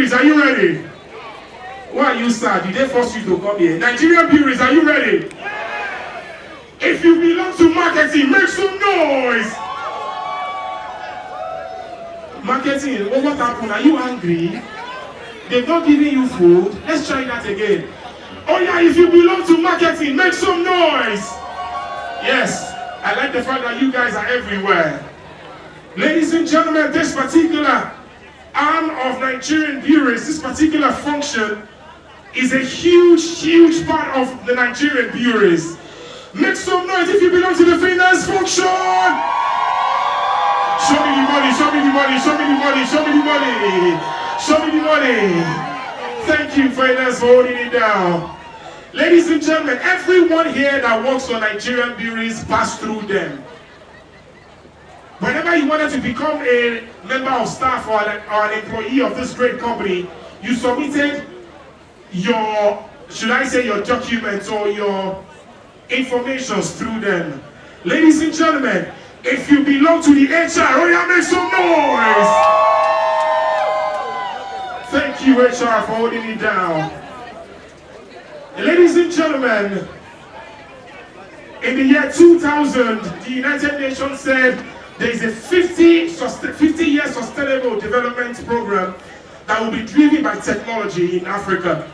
breweries, are you ready? Why are you sad? Did they force you to come here? Nigerian breweries, are you ready? If you belong to marketing, make some noise. Marketing, what happened? Are you angry? They've not given you food. Let's try that again. Oh yeah, if you belong to marketing, make some noise. Yes, I like the fact that you guys are everywhere. Ladies and gentlemen, this particular arm of Nigerian breweries, this particular function is a huge part of the Nigerian breweries. Make some noise if you belong to the finance function. Show me the money, show me the money, show me the money, show me the money. Show me the money. Thank you, finance, for holding it down. Ladies and gentlemen, everyone here that works on Nigerian breweries pass through them. Whenever you wanted to become a member of staff or an employee of this great company, you submitted your, should I say, your documents or your informations through them. Ladies and gentlemen, if you belong to the HR, oh yeah, make some noise! Thank you, HR, for holding it down. Ladies and gentlemen, in the year 2000, the United Nations said there is a 50-year sustainable development program that will be driven by technology in Africa.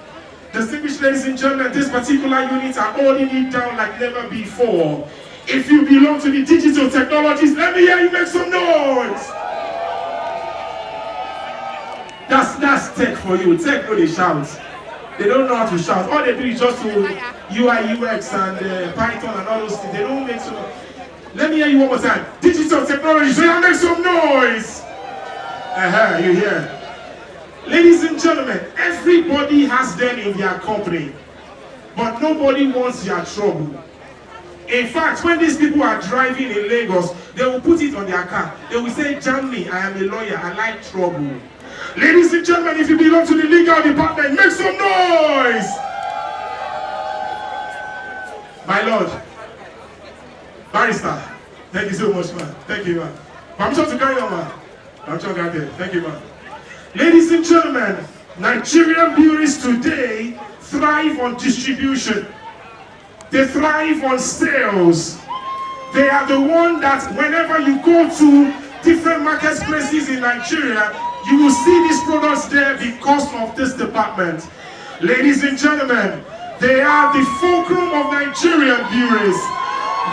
Distinguished ladies and gentlemen, this particular unit are holding it down like never before. If you belong to the digital technologies, let me hear you make some noise. That's tech for you. Tech know they shout. They don't know how to shout. All they do is just to UI, UX and Python and all those things. They don't make some. Let me hear you one more time. Digital technology, so you make some noise. You hear. Ladies and gentlemen, everybody has them in their company, but nobody wants their trouble. In fact, when these people are driving in Lagos, they will put it on their car. They will say, "Jam me, I am a lawyer, I like trouble." Ladies and gentlemen, if you belong to the legal department, make some noise! My Lord, Barrister, thank you so much, man. Thank you, man. Permission to carry on, man. Permission to carry on. Thank you, man. Ladies and gentlemen, Nigerian breweries today thrive on distribution. They thrive on sales. They are the one that whenever you go to different marketplaces in Nigeria, you will see these products there because of this department. Ladies and gentlemen, they are the fulcrum of Nigerian breweries.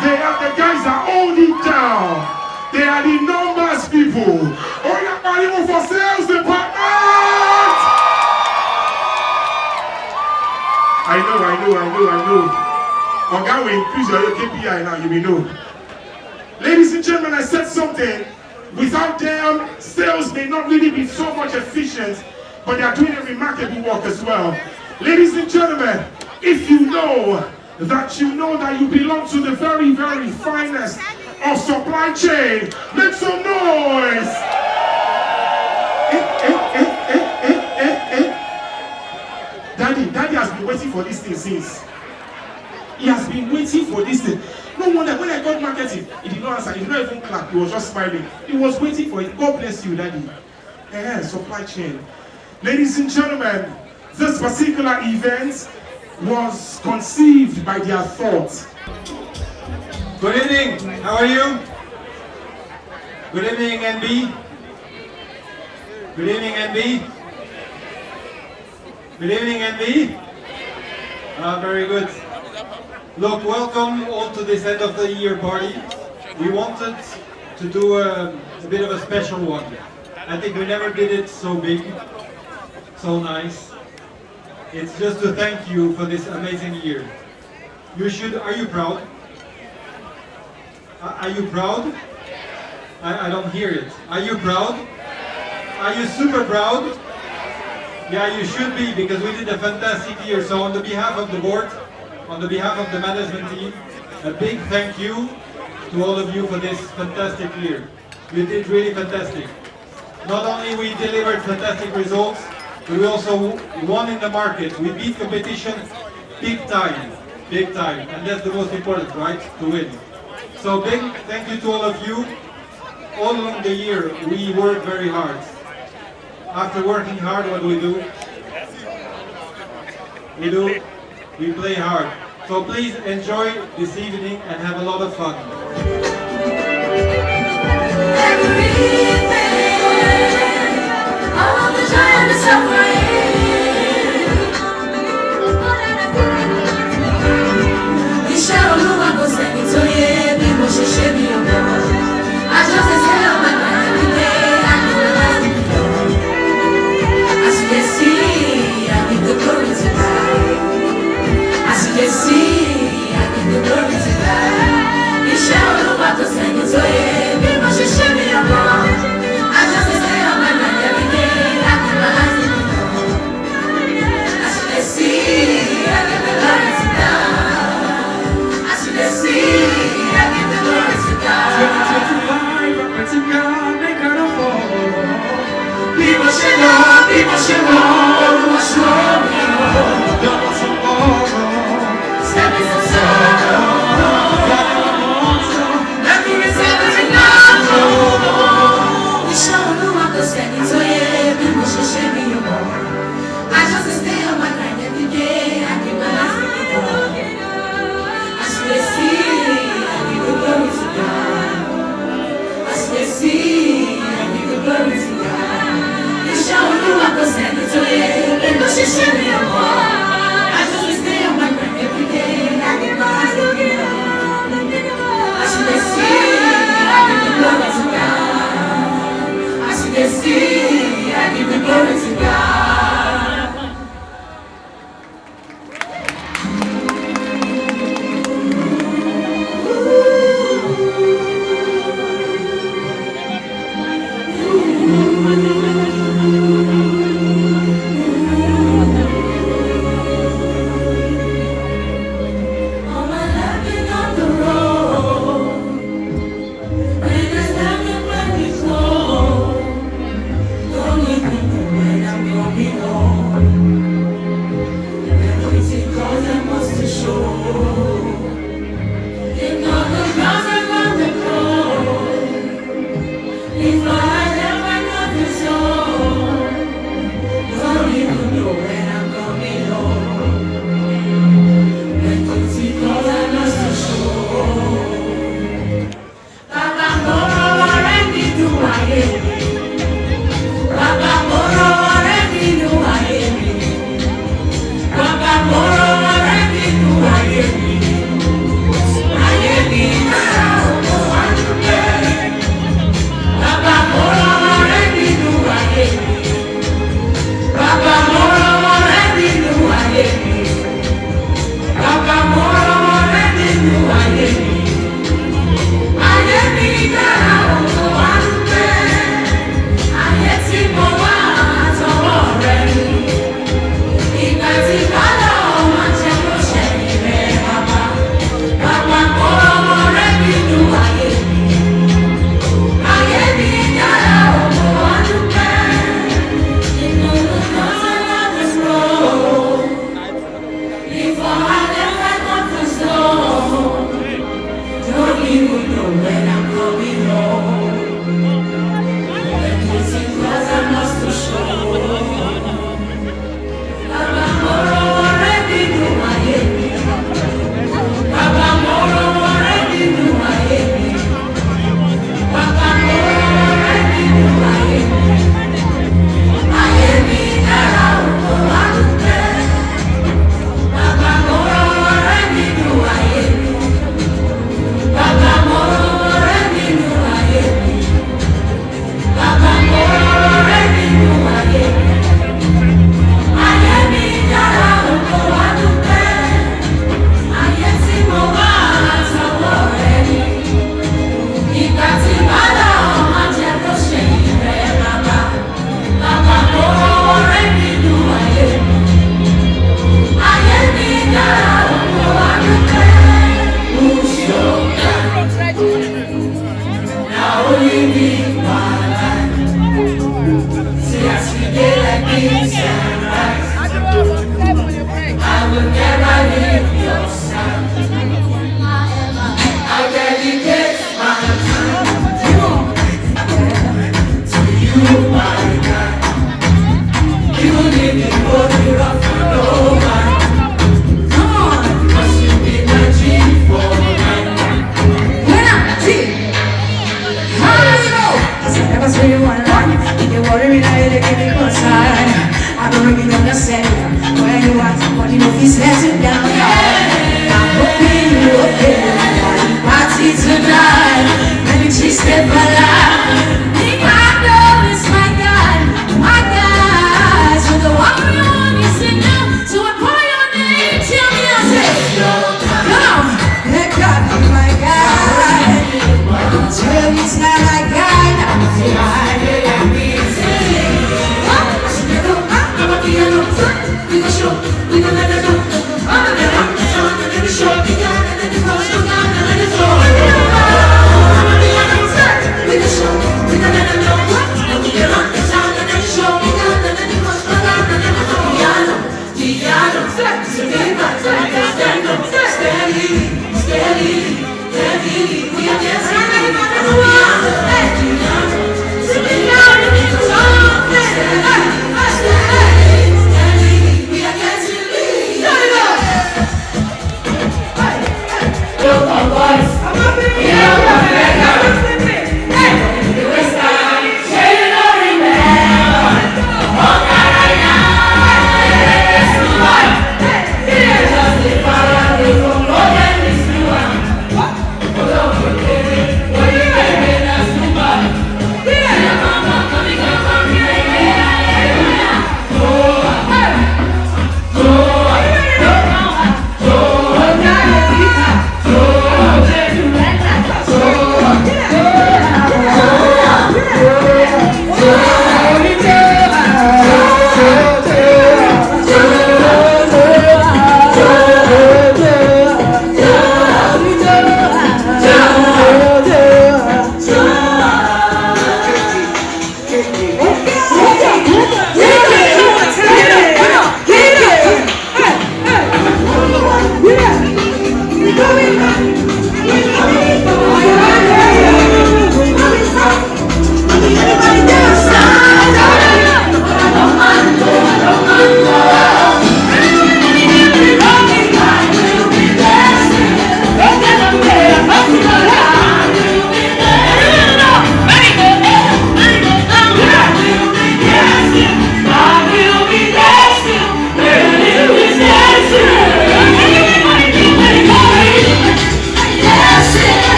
They are the guys that hold it down. They are the numbers people. Oh, you're fighting for sales department! I know. Okay, we increase your KPI now, you will know. Ladies and gentlemen, I said something. Without them, sales may not really be so much efficient, but they are doing a remarkable work as well. Ladies and gentlemen, if you know that you belong to the very, very finest of supply chain, make some noise! Daddy has been waiting for this thing since. He has been waiting for this thing. No wonder when I got marketing, he did not answer, he did not even clap, he was just smiling. He was waiting for it. God bless you, Daddy. Supply chain. Ladies and gentlemen, this particular event was conceived by their thought. Good evening, how are you? Good evening, NB. Good evening, NB. Good evening, NB. Very good. Look, welcome all to this end of the year party. We wanted to do a bit of a special one. I think we never did it so big, so nice. It's just to thank you for this amazing year. Are you proud? Are you proud? I don't hear it. Are you proud? Are you super proud? Yeah, you should be, because we did a fantastic year. So on the behalf of the board, on the behalf of the management team, a big thank you to all of you for this fantastic year. You did really fantastic. Not only we delivered fantastic results, but we also won in the market. We beat competition big time, and that's the most important, right? To win. So big thank you to all of you. All along the year, we worked very hard. after working hard, what do? We play hard. So please enjoy this evening and have a lot of fun. All the joy and the suffering. Iṣẹ́ Olúwa kò sẹ́ni tó yé bí mo ṣe ṣe bí ọmọ. I just dey say oh my God every day I know my life will go. As you can see, I give the glory to God. As you can see, I give the glory to God. Iṣẹ́ it's not like God. We can show, we can let it go. Let it show, we can let it go. Let it go. We can show, we can let it go. We can run the town and let it show. We can let it go. Piano, piano, steady, steady, steady. We are dancing.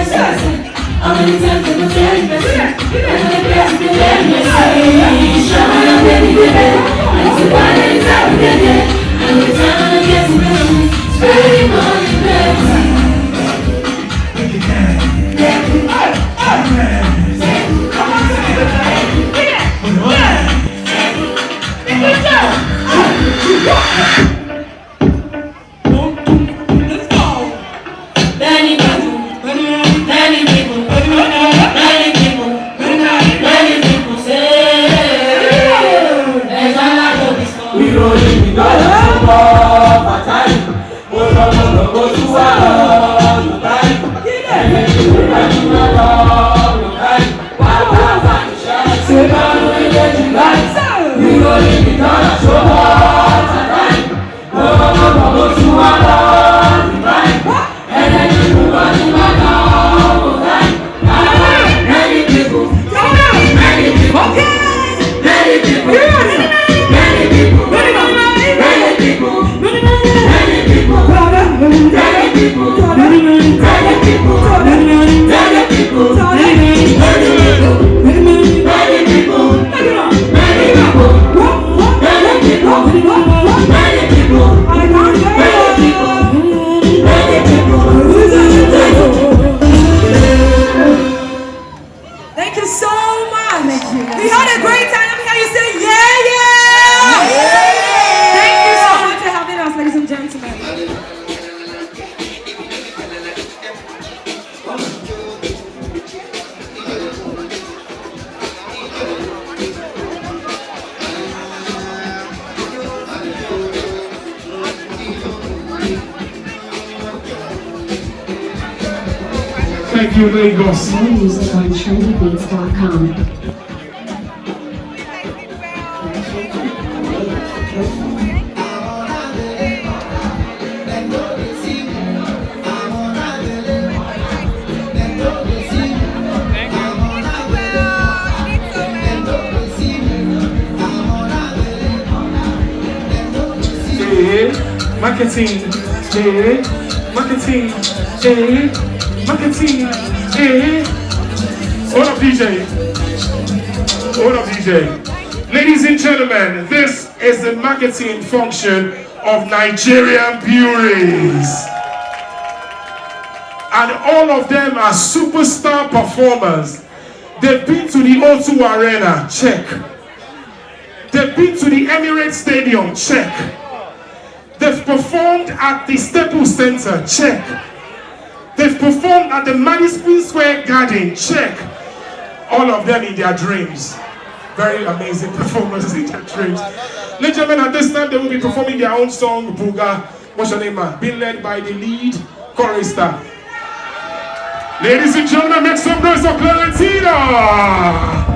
How many times did I tell you that? I'm the best you ever see. Show me how many baby. I'm so fine and it's out there. And the time I get to know, it's very morning, baby. Thank you, Lagos. More music on trendybeats.com. Marketing, marketing, marketing, Hold up, DJ. Hold up, DJ. Ladies and gentlemen, this is the marketing function of Nigerian breweries. And all of them are superstar performers. They've been to the O2 Arena, check. They've been to the Emirates Stadium, check. They've performed at the Staples Center, check. They've performed at the Madison Square Garden, check. All of them in their dreams. Very amazing performances in their dreams. Ladies and gentlemen, at this time they will be performing their own song, Buga. What's your name, man? Being led by the lead chorister. Ladies and gentlemen, make some noise for Clarentina!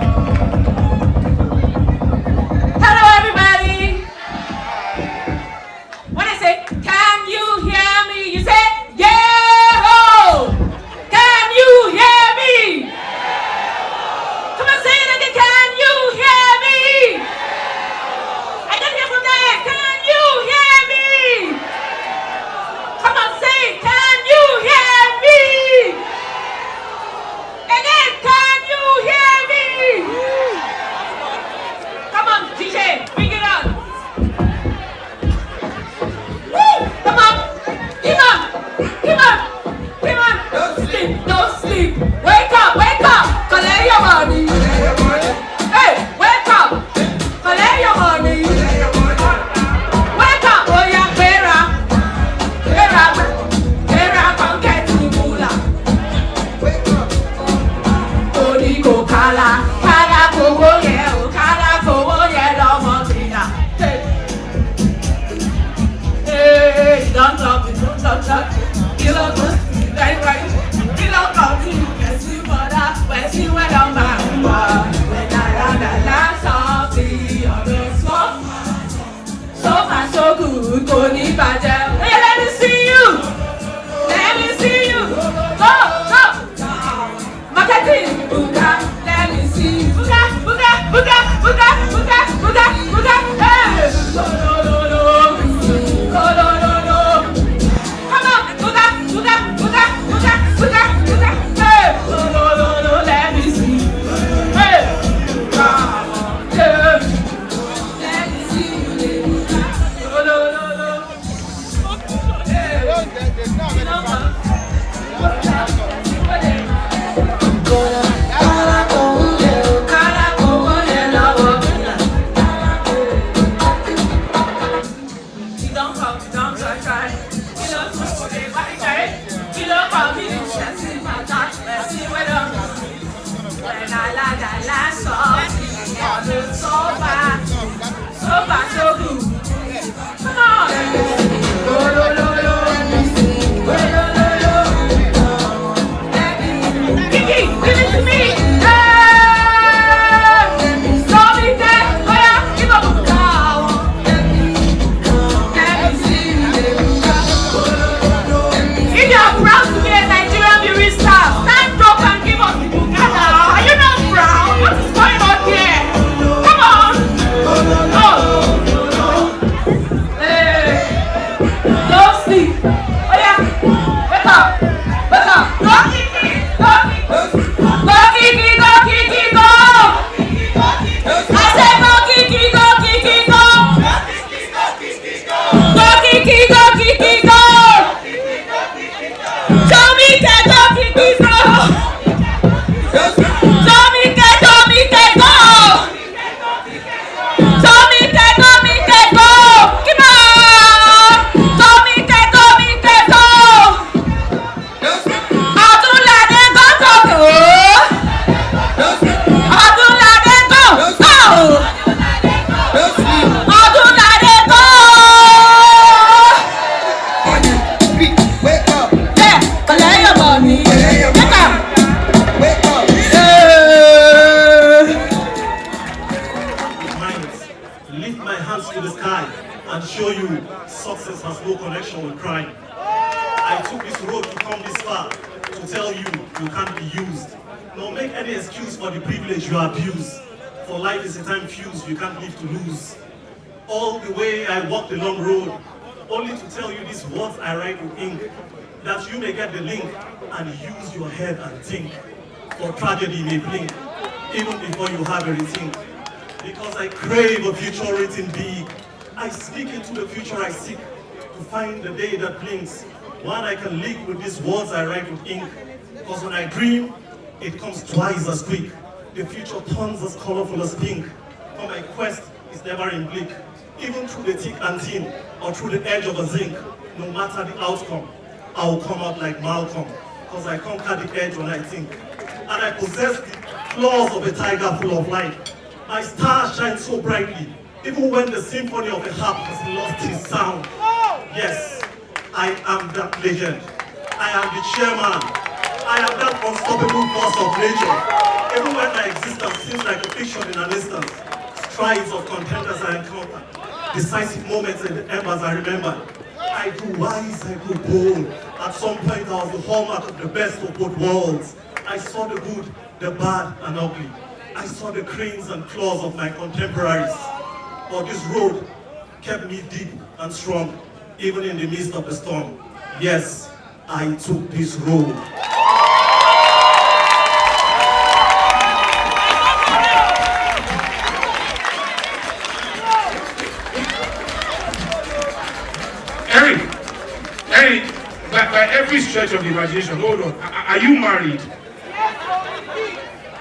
this road. Tomike, Tomike, go. Tomike, Tomike, go. Come on. Tomike, Tomike, go. Odunlade, go, go, go. Odunlade, go, go. Odunlade, go. Wake up, Yeah, collect your money. Wake up. wake up. Minds, lift my hands to the sky and show you success has no connection with crime. I took this road to come this far to tell you you can't be used. Don't make any excuse for the privilege you abuse. For life is a time fuse you can't live to lose. All the way I walked the long road, only to tell you these words I write with ink, that you may get the link and use your head and think. For tragedy may blink, even before you have everything. Because I crave a future written big. I speak into the future I seek to find the day that blinks. One I can link with these words I write with ink. Because when I dream, it comes twice as quick. The future turns as colorful as pink. For my quest is never in bleak. Even through the thick and thin, or through the edge of a zinc, no matter the outcome, I will come out like Malcolm. Because I conquer the edge when I think. And I possess the claws of a tiger full of light. My star shines so brightly, even when the symphony of a harp has lost its sound. Yes, I am that legend. I am the chairman. I am that unstoppable force of nature. Even when my existence seems like a fiction in an instant, strides of contenders I encounter, decisive moments and the embers I remember. I grew wise, I grew bold. At some point I was the hallmark of the best of both worlds. I saw the good, the bad and ugly. I saw the cranes and claws of my contemporaries. But this road kept me deep and strong, even in the midst of the storm. Yes, I took this road. Eric, by every stretch of the imagination, hold on. Are you married?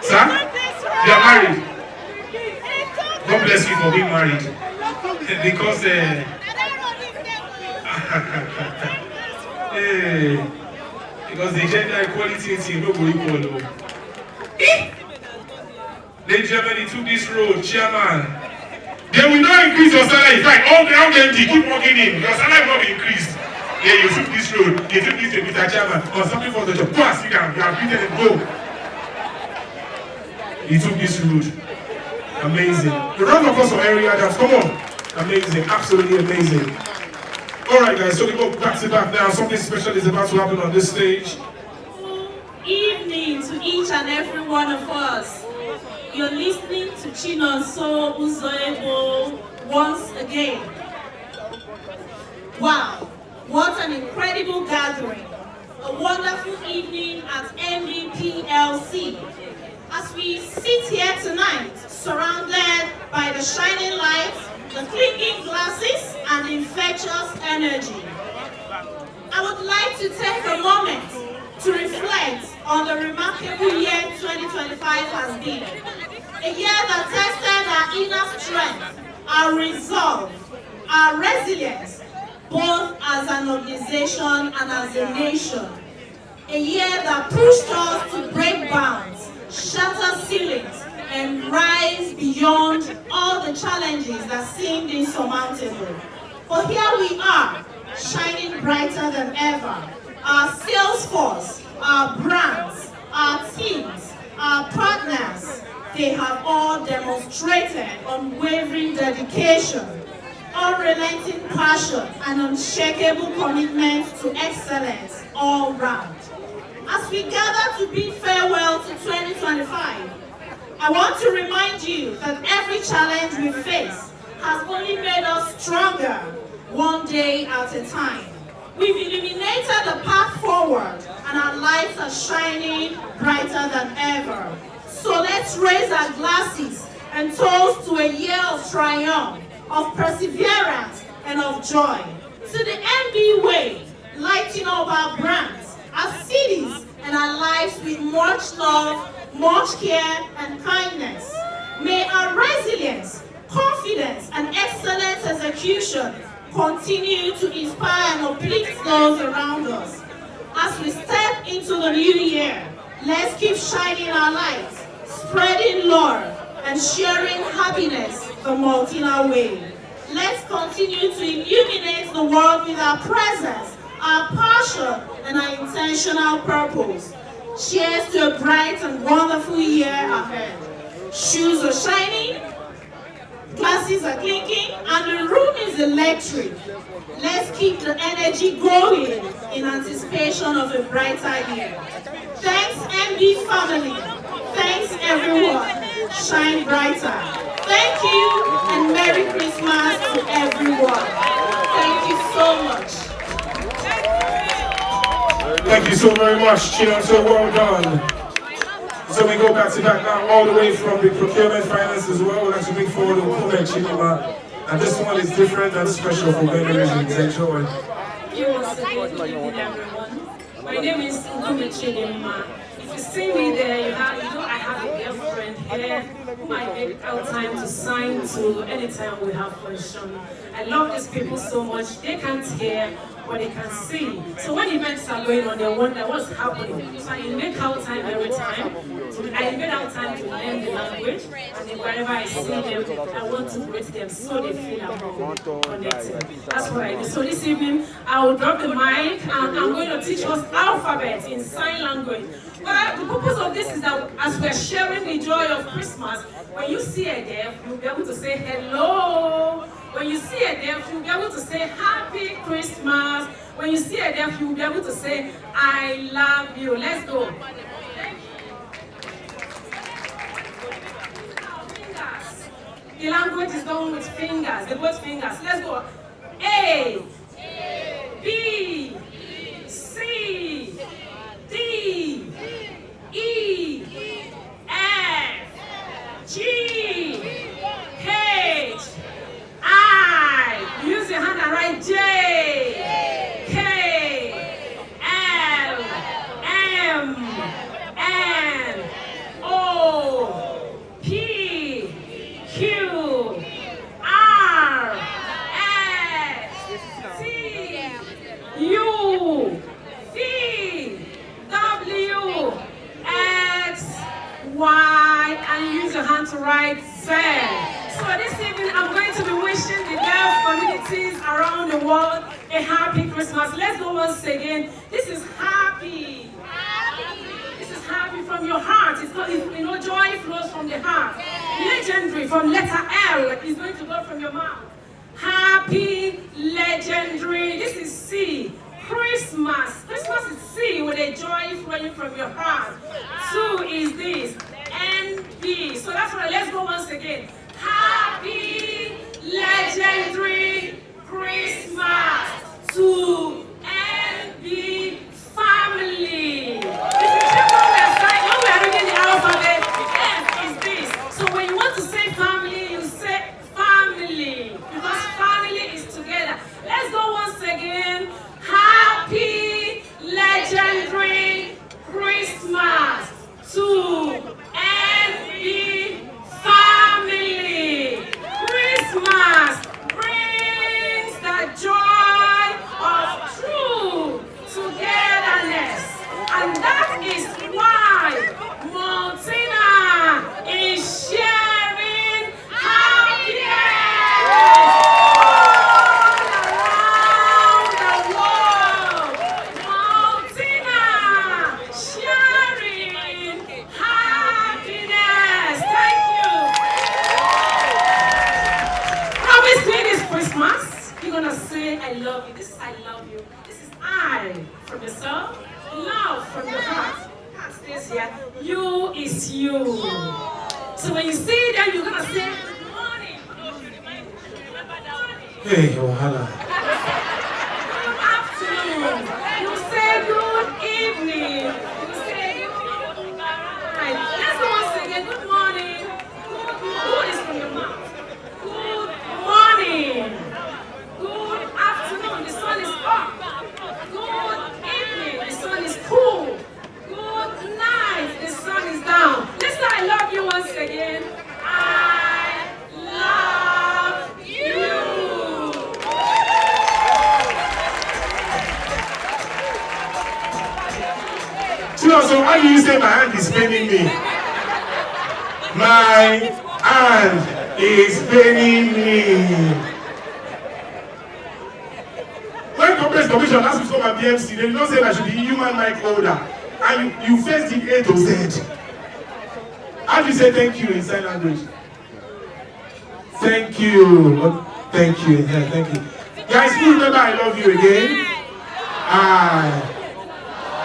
Sir? You are married? God bless you for being married. Because because the gender equality thing no go equal. Then Germany took this road, chairman. They will not increase your salary. In fact, all the MD keep working in. Your salary will not be increased. Yeah, you took this road. You took this to Mr. Chairman or something for the job. Go and sit down. You have beaten and go. He took this road. Amazing. The round of applause for Eric Adams. Come on. Amazing. Absolutely amazing. All right, guys. So we go back to back now. Something special is about to happen on this stage. Good evening to each and every one of us. You're listening to Chinonso Uzoebo once again. Wow, what an incredible gathering. A wonderful evening at MBPLC. As we sit here tonight, surrounded by the shining lights, the clinking glasses, and infectious energy. I would like to take a moment to reflect on the remarkable year 2025 has been. A year that tested our inner strength, our resolve, our resilience, both as an organization and as a nation. A year that pushed us to break bounds, shatter ceilings, and rise beyond all the challenges that seemed insurmountable. But here we are, shining brighter than ever. Our sales force, our brands, our teams, our partners, they have all demonstrated unwavering dedication, unrelenting passion, and unshakable commitment to excellence all round. As we gather to bid farewell to 2025, I want to remind you that every challenge we face has only made us stronger, one day at a time. We've illuminated the path forward, and our lights are shining brighter than ever. So let's raise our glasses and toast to a year of triumph, of perseverance, and of joy. To the MB way, lighting up our brands, our cities, and our lives. with much love, much care, and kindness. May our resilience, confidence, and excellent execution continue to inspire and uplift those around us. As we step into the new year, let's keep shining our lights, spreading love, and sharing happiness the Maltina way. Let's continue to illuminate the world with our presence, our passion, and our intentional purpose. Cheers to a bright and wonderful year ahead. Shoes are shining, glasses are clinking, and the room is electric. Let's keep the energy going in anticipation of a brighter year. Thanks, MB family. Thanks, everyone. Shine brighter. Thank you, and Merry Christmas to everyone. Thank you so much. Thank you so very much, Chino. So well done. So we go back to back now, all the way from the procurement finance as well. We'd like to bring forward Okume Chidima. And this one is different and special for many reasons. Enjoy. You once again, good evening, everyone. My name is Okume Chidima. If you see me there, you know I have a girlfriend here whom I make out time to sign to anytime we have function. I love these people so much. They can't hear, but they can see. So when events are going on, they wonder what's happening. So I make out time every time. I make out time to learn the language, and then wherever I see them, I want to greet them so they feel I'm connected. That's what I do. So this evening, I will drop the mic, and I'm going to teach us alphabet in sign language. Well, the purpose of this is that as we're sharing the joy of Christmas, when you see a deaf, you'll be able to say hello. When you see a deaf, you'll be able to say Happy Christmas. When you see a deaf, you'll be able to say I love you. Let's go. Fingers. The language is done with fingers, the word fingers. Let's go. A, B, C, D, E, F, G, H, I. Use your hand and write J, K, L, M, N, O, P, Q, R, S, T, U, V, W, X, Y, and use your hand to write Z. So this evening, I'm going to be wishing the deaf communities around the world a happy Christmas. Let's go once again. This is happy. This is happy from your heart. It's called, you know, joy flows from the heart. Legendary from letter L is going to go from your mouth. Happy, legendary. This is C. Christmas. Christmas is C with a joy flowing from your heart. 2 is this. NB. So that's right. Let's go once again. Happy, legendary Christmas to NB family. If you check on their side, when we are reading the alphabet, F is this. So when you want to say family, you say family. Because family is together. Let's go once again. Happy, legendary Christmas to NB family. Christmas brings the joy of true togetherness. And that is why Maltina is sharing happiness all around the world. Maltina sharing happiness. Thank you. Promise me this Christmas, you're gonna say I love you. This is I love you. This is I from yourself. Love from your heart. Heart stays here. You is you. So when you see them, you're gonna say good morning. Hey, Wahala. Good afternoon. You say good evening. You say good night. Let's go once again. Good morning. Good is from your mouth. Good morning. Good afternoon. The sun is up. Good evening. The sun is cool. Good night. So how do you say my hand is paining me? My hand is paining me. When Complex Commission asked me to come at BMC, they did not say I should be human mic holder. And you first did A to Z. How do you say thank you in sign language? Thank you. Thank you. Yeah, thank you. Guys, please remember I love you again.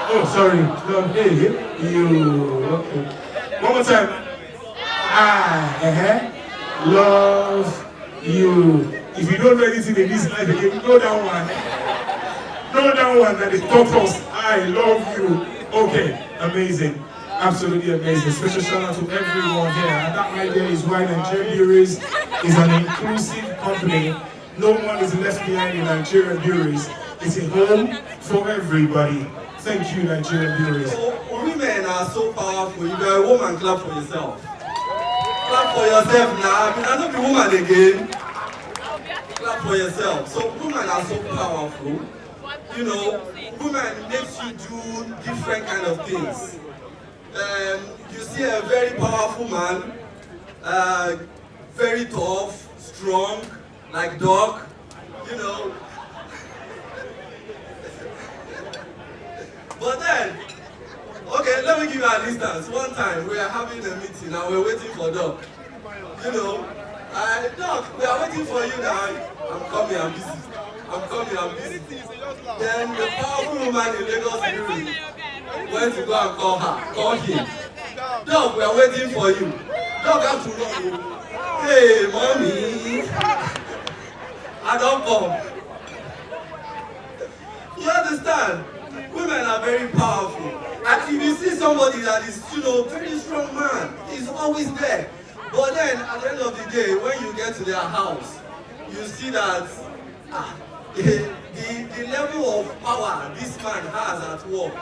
Oh, sorry. No, hey, you. Okay. One more time. Love you. If you don't know anything in this life again, know that one. Know that one that is tortoise. I love you. Okay, amazing. Absolutely amazing. Special shout out to everyone here. And that right there is why Nigerian Breweries is an inclusive company. No one is left behind in Nigerian Breweries. It's a home for everybody. Thank you, Nigerian Breweries. Women are so powerful. You are a woman, clap for yourself. Clap for yourself now. I don't be woman again. Clap for yourself. So women are so powerful. You know, women makes you do different kind of things. You see a very powerful man, very tough, strong, like dog, you know. But then, okay, let me give you an instance. One time we are having a meeting and we're waiting for Doc. You know, Doc, we are waiting for you now. I'm coming, I'm busy. I'm coming, I'm busy. Then the powerful woman in Lagos Brewery went to go and call him. Doc, we are waiting for you. Doc have to run. Hey, mommy. I don't come. You understand? Women are very powerful. And if you see somebody that is, you know, very strong man, he's always there. But then, at the end of the day, when you get to their house, you see that the level of power this man has at work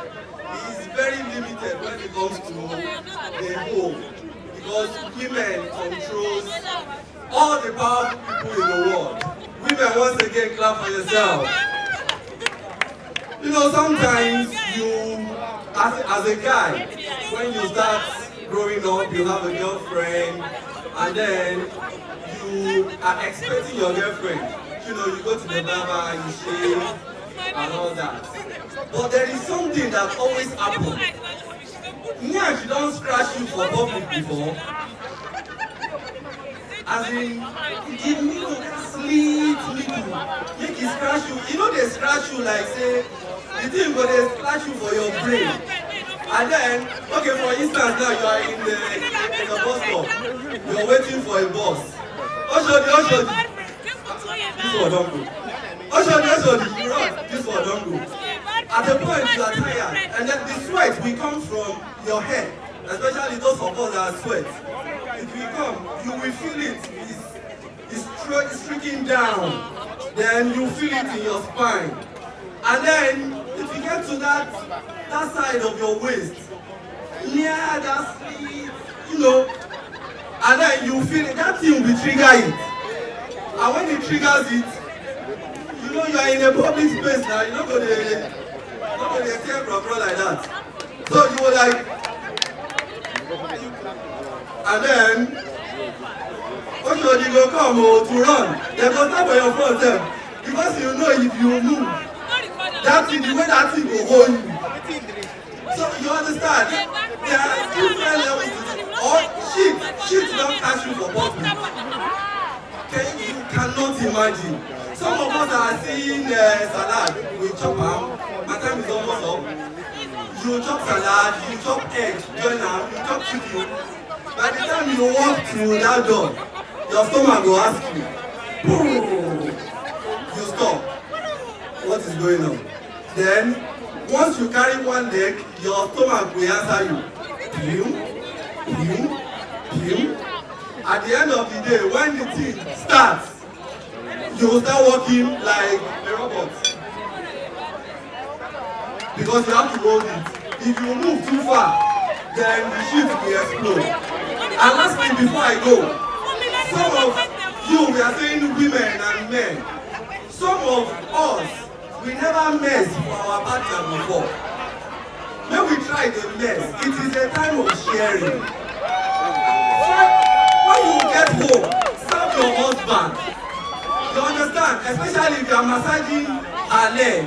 is very limited when it comes to the home. Because women controls all the powerful people in the world. Women, once again, clap for yourself. You know, sometimes you, as a guy, when you start growing up, you have a girlfriend, and then you are expecting your girlfriend. You know, you go to the barber and you shave and all that. But there is something that always happens. Yeah, she don't scratch you for public before. As in, the middle, slit middle, make it scratch you. You know they scratch you like say, the thing but they scratch you for your brain. And then, okay, for instance now you are in the bus stop. You are waiting for a bus. Oshodi. This one don't go. Oshodi, you run. This one don't go. At the point you are tired, and then the sweat will come from your head, especially those of us that are sweat. It will come, you will feel it, it's streaking down, then you feel it in your spine. And then, if you get to that side of your waist, near that sleeve, you know, and then you feel it, that thing will trigger it. And when it triggers it, you know you are in a public space now, you're not going to tear bro like that. So you were like, and then, what should you go come to run? They go start for your front step. Because you know if you move, that thing, the way that thing will hold you. So you understand? There are different levels to it. Or shit don't catch you for public. Okay, you cannot imagine. Some of us are seeing salad, we chop ham. My time is almost up. You chop salad, you chop egg, join ham, you chop chicken. By the time you walk through that door, your stomach will ask you, you stop. What is going on? Then, once you carry one leg, your stomach will answer you. At the end of the day, when the thing starts, you will start walking like a robot. Because you have to hold it. If you move too far, then the ship will explode. And lastly, before I go, some of you, we are saying women and men. Some of us, we never mess for our partner before. When we try the mess, it is a time of sharing. When you get home, serve your husband. You understand? Especially if you are massaging her leg.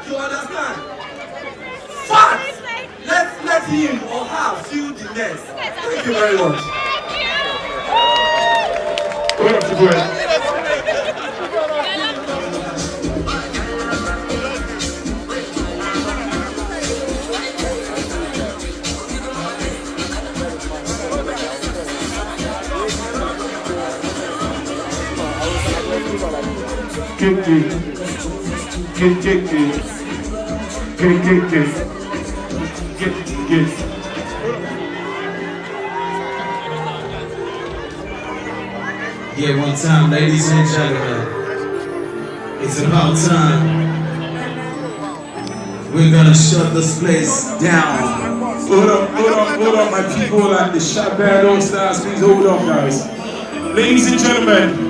You understand? Fat! Let him or her feel the mess. Thank you very much. Hold up to go ahead. Get. Yeah, one time, ladies and gentlemen, it's about time. We're gonna shut this place down. Hold up, my people at the Shot Band All Stars, please hold up, guys. Ladies and gentlemen,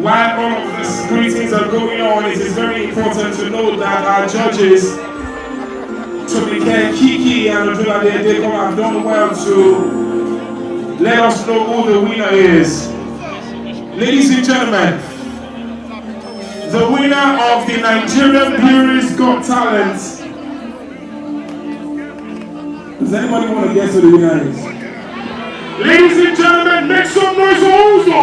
while all of these greetings are going on, it is very important to note that our judges, Tomike, Kiki, and Odunlade Adekon, have done well to let us know who the winner is. Ladies and gentlemen, the winner of the Nigerian Breweries Got Talent. Does anybody want to guess who the winner is? Ladies and gentlemen, make some noise for Uzo!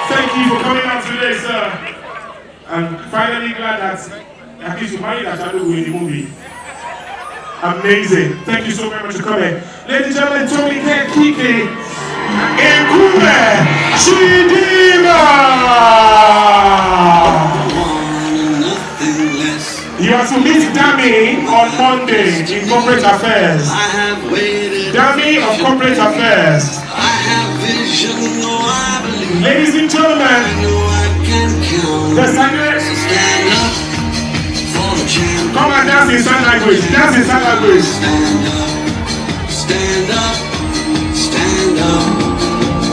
Thank you for coming out today, sir. I'm finally glad that at least you managed that shadow in the movie. Amazing. Thank you so very much for coming. Ladies and gentlemen, Tomike, Kiki, Ekume, Chidima! You are to meet Dami on Monday in Corporate Affairs. Dami of Corporate Affairs. Ladies and gentlemen, the Sangre. Come and dance in sign language. Dance in sign language. Stand up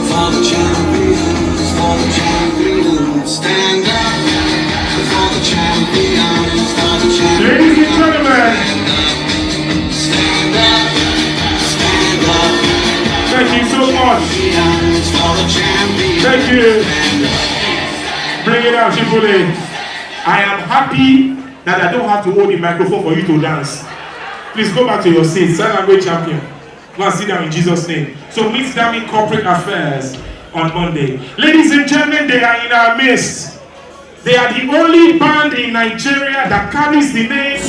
for the champions, for the champions. Stand up for the champions, for the champions. Ladies and gentlemen, stand up. Thank you so much. Thank you. Bring it out, Chipole. I am happy that I don't have to hold the microphone for you to dance. Please go back to your seat. Sign language champion. Go and sit down in Jesus' name. So meet them in Corporate Affairs on Monday. Ladies and gentlemen, they are in our midst. They are the only band in Nigeria that carries the name.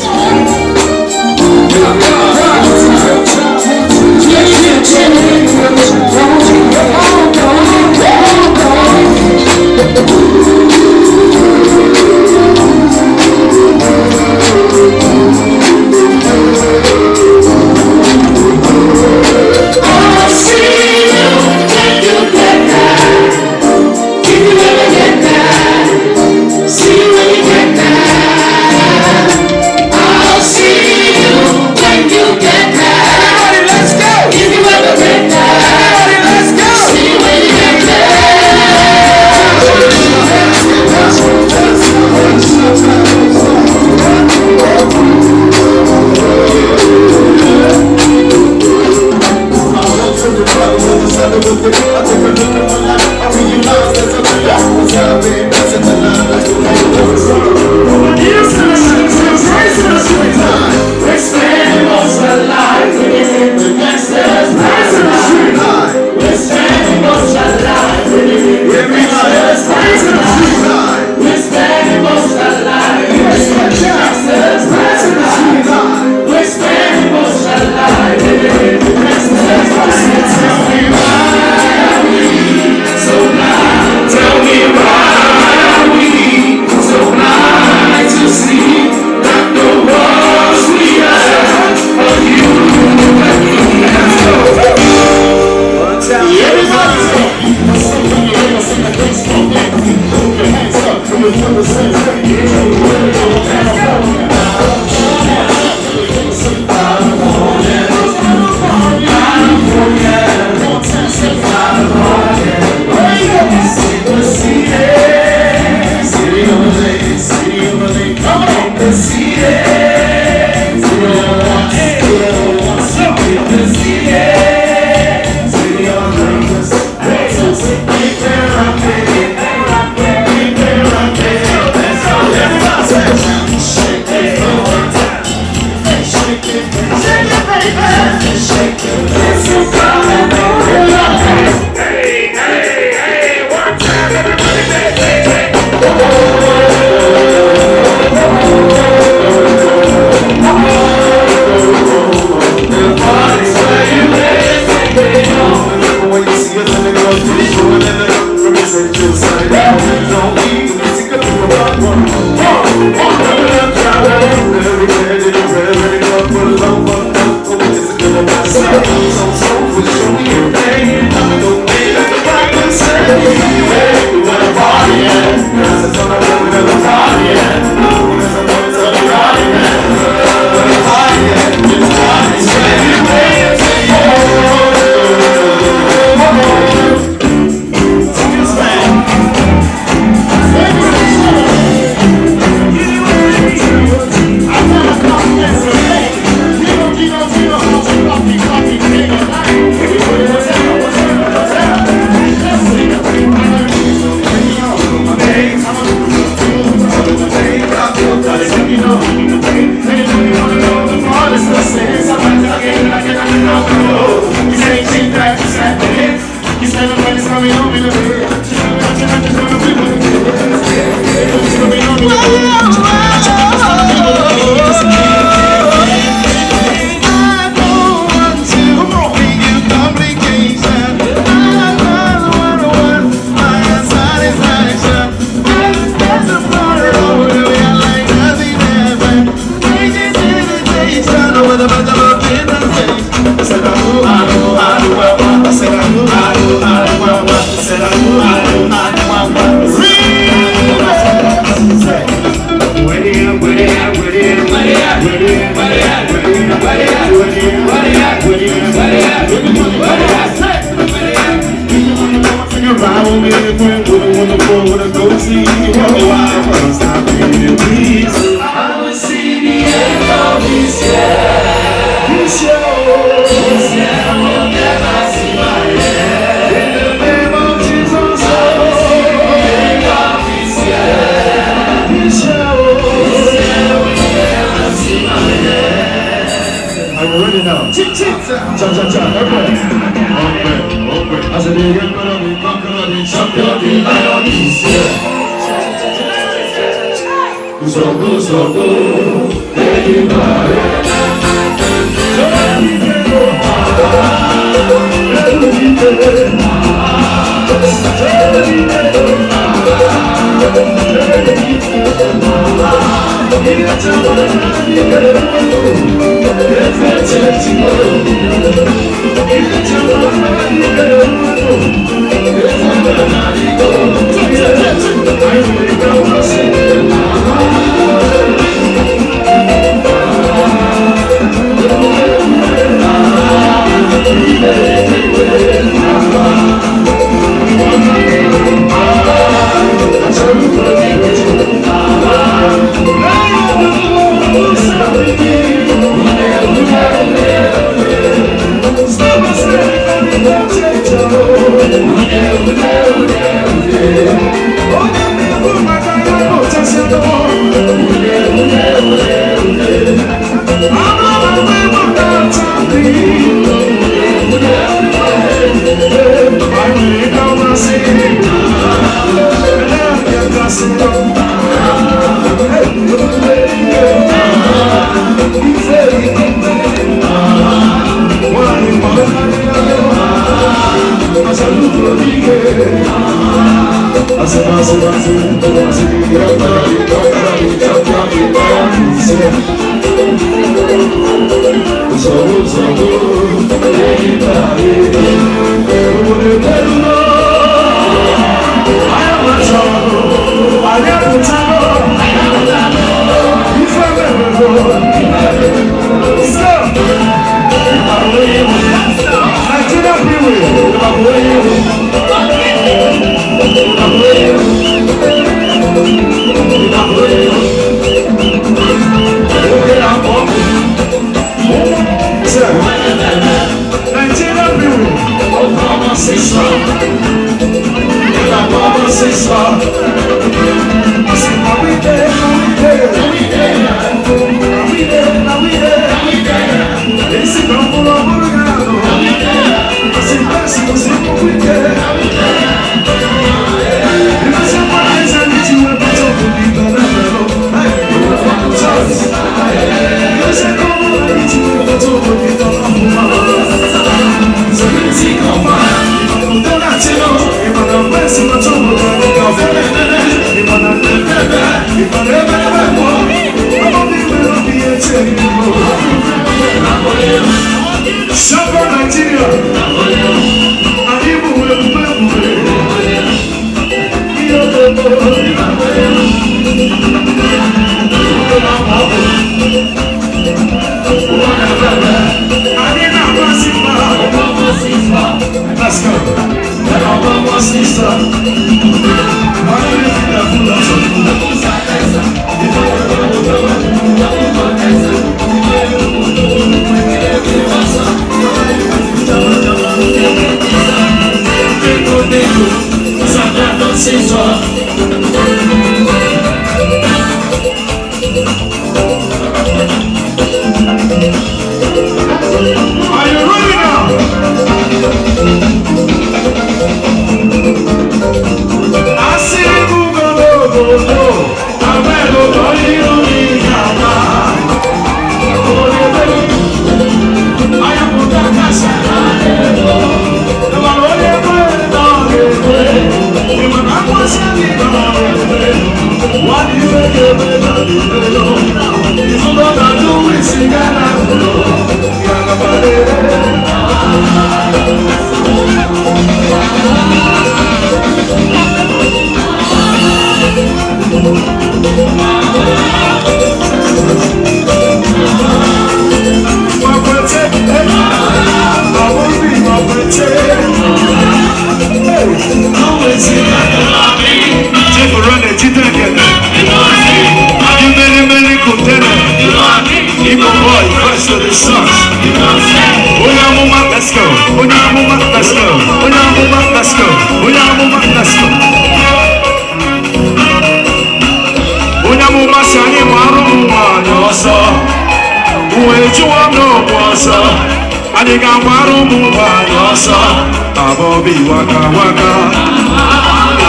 Abobi waka waka,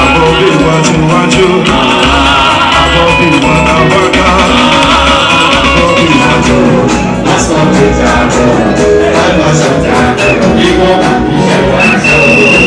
Abobi waju waju, Abobi waka waka, Abobi waju. That's what we do. That's what we do. We go back to the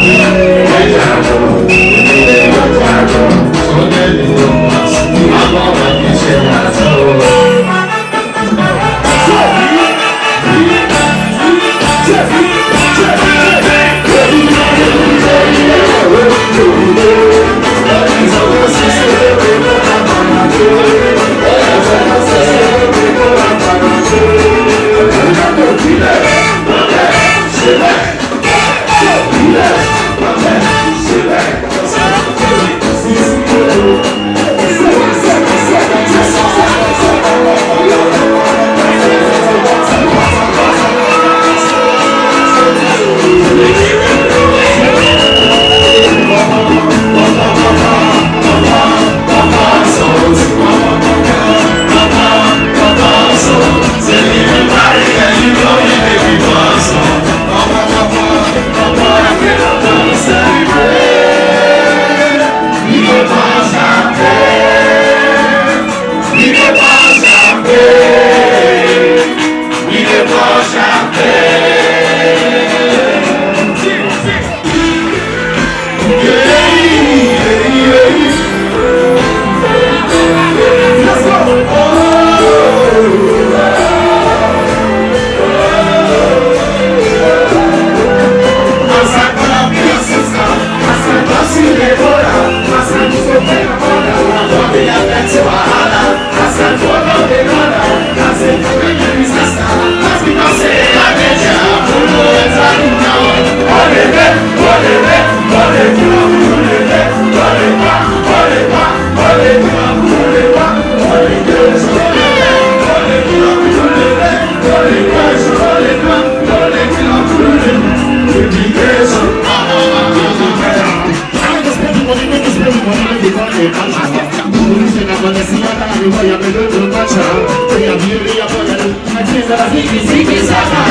Ziki, ziki, zaka.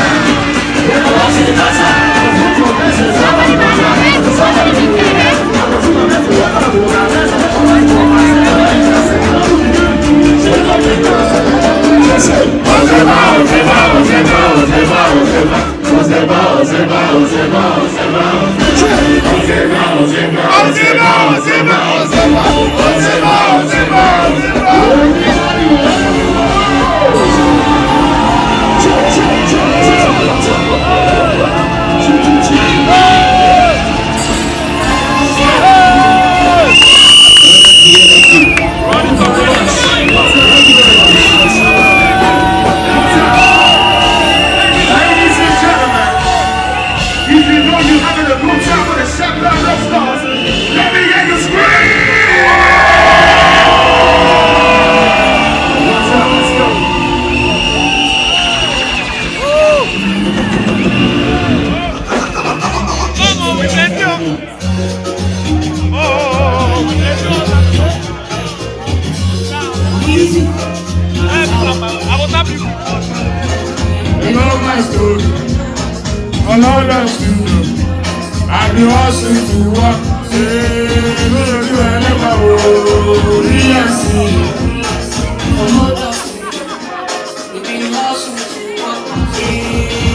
You know my story. All I love to do. I've been hustling to work. Say, no, you never will. Yes, we've been hustling to work.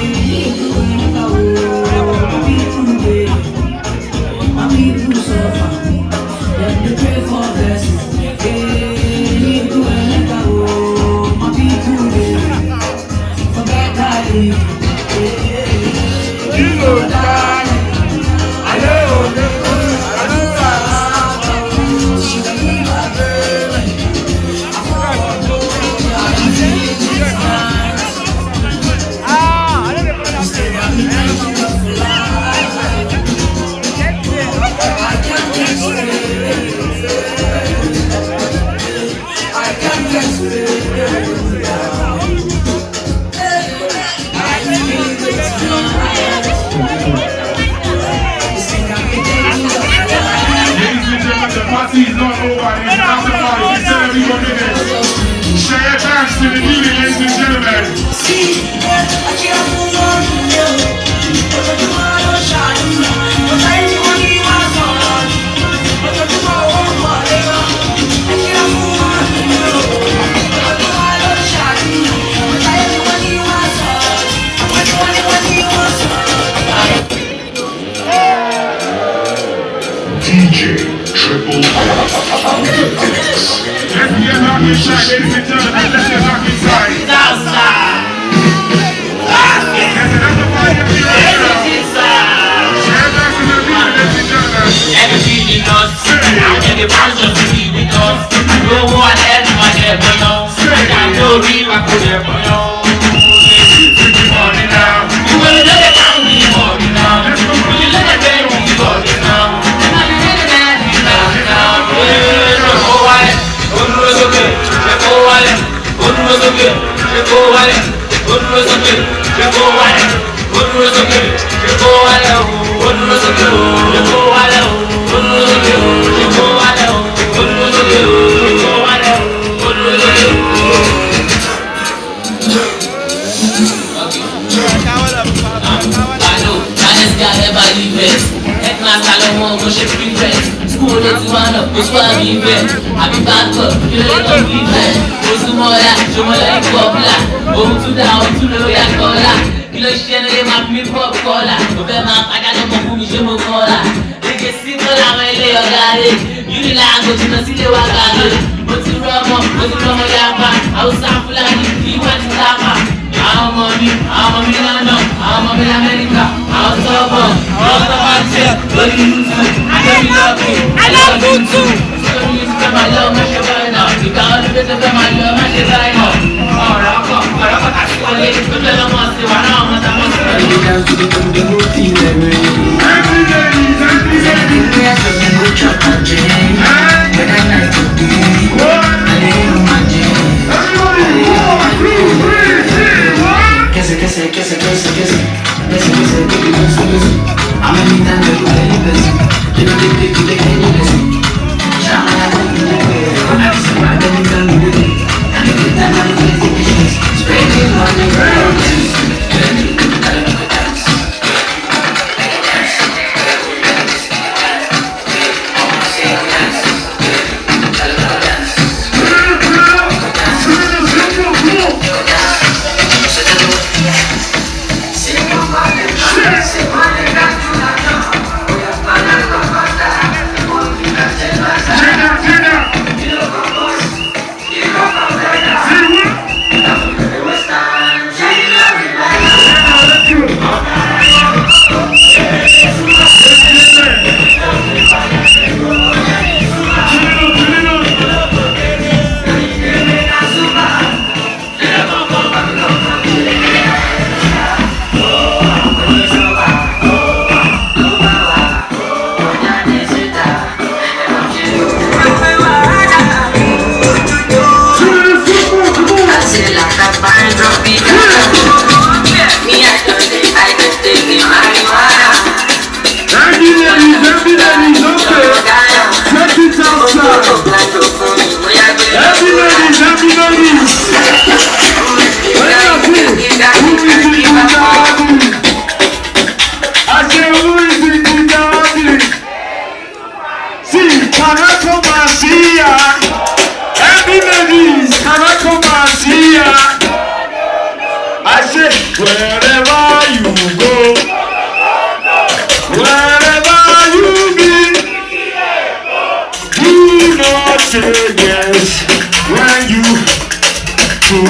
My people suffer. Let me pray for blessings. My people forget that. You know that. I know. Party is not over. It's after party. We tell everybody this. Share your dance to the music, ladies and gentlemen. DJ Triple X. Let's get back inside, ladies and gentlemen. Let's get back inside. There's another party up here right now. Share dance to the music, ladies and gentlemen. Everything in us, I'm in the bunch of people with us. No one else in my head, but no. I can't go read my code, but no. Money now. You will let it down with your money now. Will you let it down with your money now? Happy back up, you know they don't believe that. Osumola, Jomola, Ikopla. Ohun tún dá, ohun tún lórí akọ́lá. Kí ló ṣe ní lè máa fi mí pop kọ́lá? Mo fẹ́ máa padà lọ́mọ fún mi ṣé mo kọ́lá. Èké sí tó làwọn ilé ọ̀gá rẹ̀. Yúni làágò jìnnà sílé wa gàdé. Mo ti rọ́mọ yapa. Hausa Fúlàní, ìwà ti lápá. Àwọn ọmọ mi lọ́nà, àwọn ọmọ mi l'Amẹ́ríkà. Àwọn sọ́bọ̀ jẹ́ lórí YouTube. Àjọyìn lọ́ọ̀kì, I love you too. My love, my shit right now. You got a bit of my love, my shit right now. Alright, I see what it is. Good little monster, I know what I'm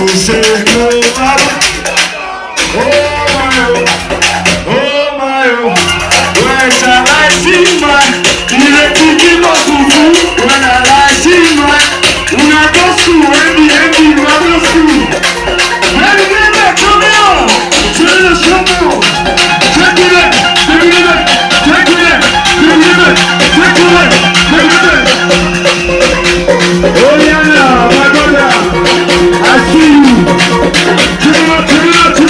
say no matter. Oh my oh, when shall I see my electric fufu? When shall I see my una go school, envy, una go school. When you get back, come here, turn the show on. Take it in, take it in, take it in, take it in, take it in, take it in. Oh yeah, my brother, I see you. Turn it up, turn it up.